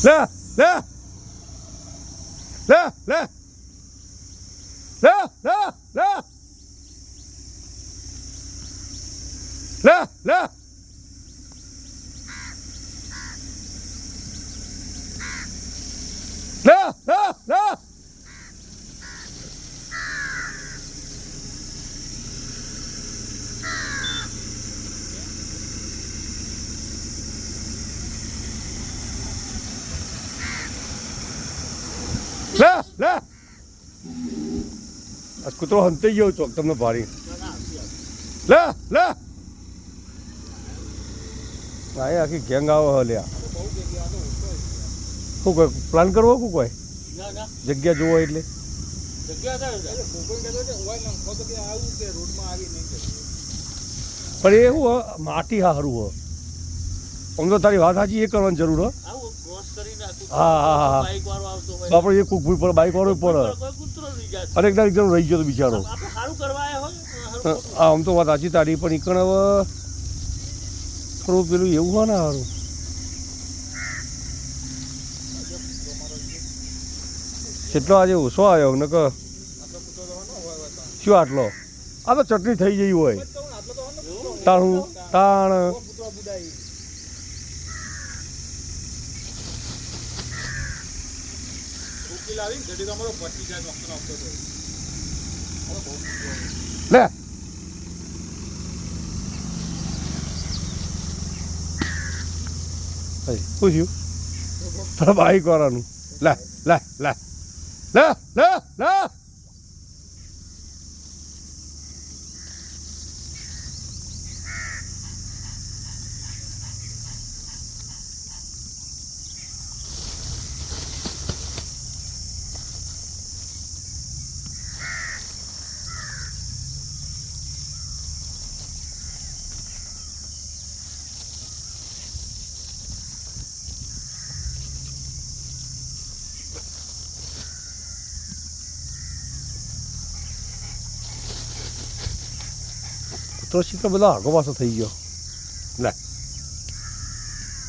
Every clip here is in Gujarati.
લે લે લે લે લે લે લે લે લે લે લે લે લે લે આ કૂતરો હંતાઈ ગયો ચોક તમને ભારી લે લે આ આખી ગેંગ આવે લ્યા શું કોઈ પ્લાન કરવો કે કોઈ જગ્યા જોવો એટલે પણ એ શું માટી સારું હો આમ તો તારી વાત સાચી એ કરવાની જરૂર હો હા હા હા આપણે એ કુક ભૂલ પડે બાઈક વાળો પડે અને એક દાડી રહી ગયો તો બિચારો હા આમ તો વાત સાચી તારી પણ ઈકણ હવે થોડું પેલું એવું હોય ને સારું કેટલો આજે ઓછો આવ્યો ને કે શું આટલો આ તો ચટણી થઈ ગઈ હોય તાણું તાણ લે પૂછ્યું તારા બાઈક વાળાનું લે લે લે લે લે લે કૂતરો શીખર બધો આગો પાછો થઈ ગયો લે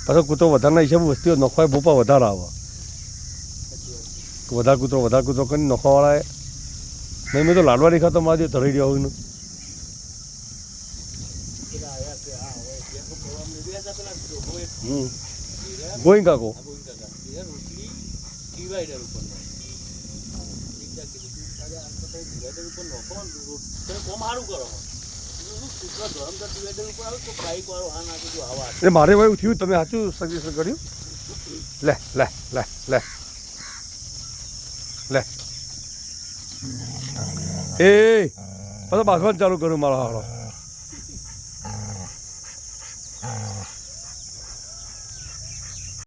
પાછો કૂતરો વધારના હિસાબે વસ્તીઓ નખવાય બોપા વધારે આવે વધારે કૂતરો કરીને નખવાવાળાએ નહીં મેં તો લાડવા નહીં ખાતો મારે ધરાઈ રહ્યો હોય ગોઈંગ કાકો એ મારે એવું થયું તમે સાચું સજેશન કર્યું લે લે લે લે લે એ પાછો બાંધવાનું ચાલુ કર્યું મારો હારો